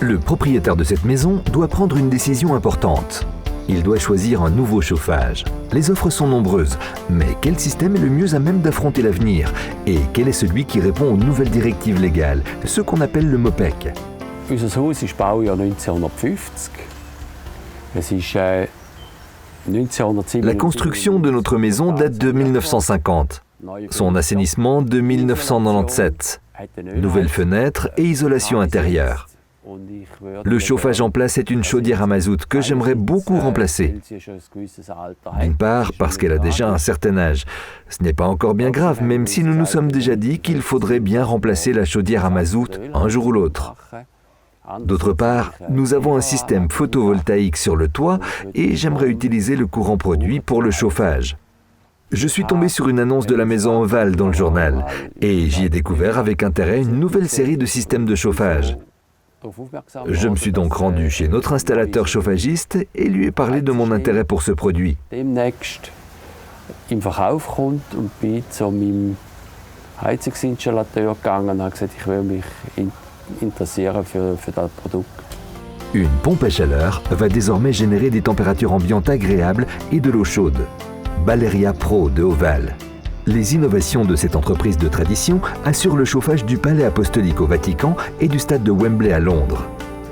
Le propriétaire de cette maison doit prendre une décision importante. Il doit choisir un nouveau chauffage. Les offres sont nombreuses, mais quel système est le mieux à même d'affronter l'avenir? Et quel est celui qui répond aux nouvelles directives légales, ce qu'on appelle le MOPEC? Unser Haus ist Baujahr 1950. Es ist 1907. La construction de notre maison date de 1950. Son assainissement de 1997. Nouvelles fenêtres et isolation intérieure. Le chauffage en place est une chaudière à mazout que j'aimerais beaucoup remplacer. D'une part, parce qu'elle a déjà un certain âge. Ce n'est pas encore bien grave, même si nous nous sommes déjà dit qu'il faudrait bien remplacer la chaudière à mazout un jour ou l'autre. D'autre part, nous avons un système photovoltaïque sur le toit et j'aimerais utiliser le courant produit pour le chauffage. Je suis tombé sur une annonce de la maison Oval dans le journal et j'y ai découvert avec intérêt une nouvelle série de systèmes de chauffage. Je me suis donc rendu chez notre installateur chauffagiste et lui ai parlé de mon intérêt pour ce produit. Demnächst im Verkauf kommt und bin zu meinem Heizungsinstallateur gegangen und habe gesagt, ich würde mich interessieren für das Produkt. Une pompe à chaleur va désormais générer des températures ambiantes agréables et de l'eau chaude. Baleria Pro de Oval. Les innovations de cette entreprise de tradition assurent le chauffage du Palais Apostolique au Vatican et du stade de Wembley à Londres.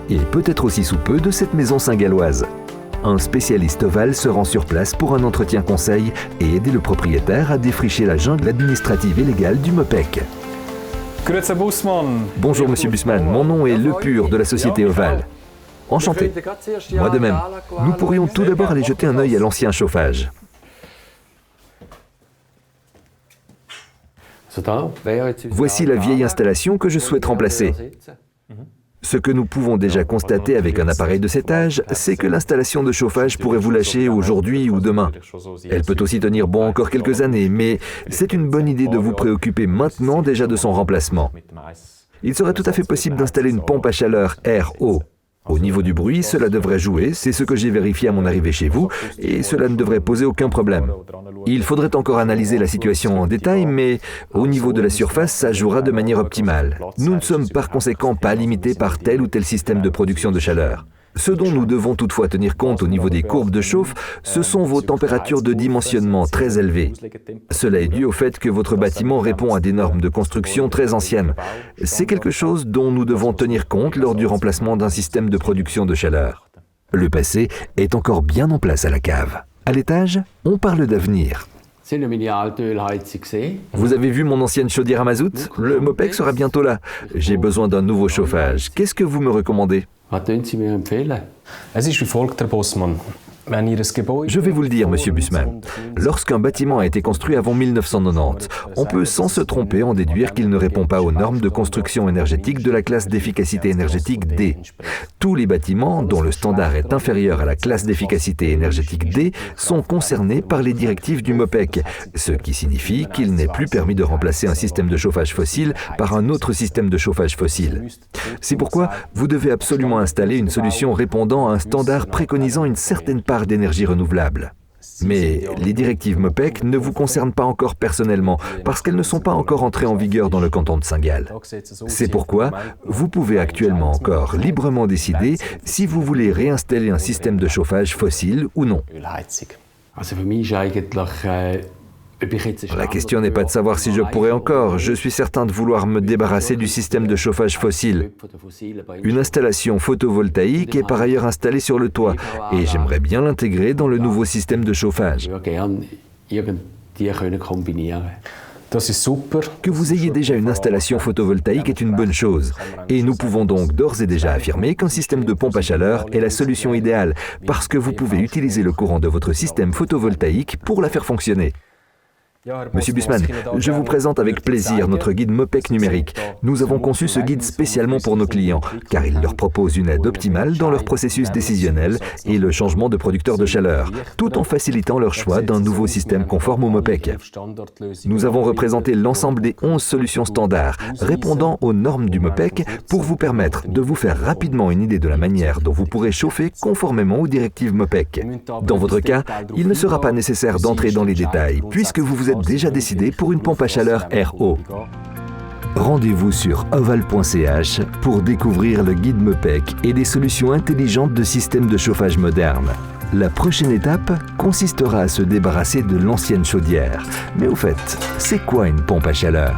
Et peut-être aussi sous peu de cette maison saint-galloise. Un spécialiste Oval se rend sur place pour un entretien conseil et aider le propriétaire à défricher la jungle administrative et légale du MOPEC. Bonjour Monsieur Bussmann, mon nom est Le Pur de la société Oval. Enchanté. Moi de même. Nous pourrions tout d'abord aller jeter un œil à l'ancien chauffage. Voici la vieille installation que je souhaite remplacer. Ce que nous pouvons déjà constater avec un appareil de cet âge, c'est que l'installation de chauffage pourrait vous lâcher aujourd'hui ou demain. Elle peut aussi tenir bon encore quelques années, mais c'est une bonne idée de vous préoccuper maintenant déjà de son remplacement. Il serait tout à fait possible d'installer une pompe à chaleur air-eau. Au niveau du bruit, cela devrait jouer, c'est ce que j'ai vérifié à mon arrivée chez vous, et cela ne devrait poser aucun problème. Il faudrait encore analyser la situation en détail, mais au niveau de la surface, ça jouera de manière optimale. Nous ne sommes par conséquent pas limités par tel ou tel système de production de chaleur. Ce dont nous devons toutefois tenir compte au niveau des courbes de chauffe, ce sont vos températures de dimensionnement très élevées. Cela est dû au fait que votre bâtiment répond à des normes de construction très anciennes. C'est quelque chose dont nous devons tenir compte lors du remplacement d'un système de production de chaleur. Le passé est encore bien en place à la cave. À l'étage, on parle d'avenir. Vous avez vu mon ancienne chaudière à mazout? Le MOPEC sera bientôt là. J'ai besoin d'un nouveau chauffage. Qu'est-ce que vous me recommandez? Was würden Sie mir empfehlen? Es ist wie folgt, Herr Bossmann. Je vais vous le dire, Monsieur Bussmann. Lorsqu'un bâtiment a été construit avant 1990, on peut sans se tromper en déduire qu'il ne répond pas aux normes de construction énergétique de la classe d'efficacité énergétique D. Tous les bâtiments dont le standard est inférieur à la classe d'efficacité énergétique D sont concernés par les directives du MOPEC, ce qui signifie qu'il n'est plus permis de remplacer un système de chauffage fossile par un autre système de chauffage fossile. C'est pourquoi vous devez absolument installer une solution répondant à un standard préconisant une certaine part d'énergie renouvelable. Mais les directives MOPEC ne vous concernent pas encore personnellement parce qu'elles ne sont pas encore entrées en vigueur dans le canton de Saint-Gall. C'est pourquoi vous pouvez actuellement encore librement décider si vous voulez réinstaller un système de chauffage fossile ou non. La question n'est pas de savoir si je pourrais encore. Je suis certain de vouloir me débarrasser du système de chauffage fossile. Une installation photovoltaïque est par ailleurs installée sur le toit et j'aimerais bien l'intégrer dans le nouveau système de chauffage. Que vous ayez déjà une installation photovoltaïque est une bonne chose. Et nous pouvons donc d'ores et déjà affirmer qu'un système de pompe à chaleur est la solution idéale parce que vous pouvez utiliser le courant de votre système photovoltaïque pour la faire fonctionner. Monsieur Bussmann, je vous présente avec plaisir notre guide MOPEC numérique. Nous avons conçu ce guide spécialement pour nos clients, car il leur propose une aide optimale dans leur processus décisionnel et le changement de producteur de chaleur, tout en facilitant leur choix d'un nouveau système conforme au MOPEC. Nous avons représenté l'ensemble des 11 solutions standards répondant aux normes du MOPEC pour vous permettre de vous faire rapidement une idée de la manière dont vous pourrez chauffer conformément aux directives MOPEC. Dans votre cas, il ne sera pas nécessaire d'entrer dans les détails, puisque vous vous êtes déjà décidé pour une pompe à chaleur RO. Rendez-vous sur oval.ch pour découvrir le guide MEPEC et des solutions intelligentes de systèmes de chauffage modernes. La prochaine étape consistera à se débarrasser de l'ancienne chaudière. Mais au fait, c'est quoi une pompe à chaleur ?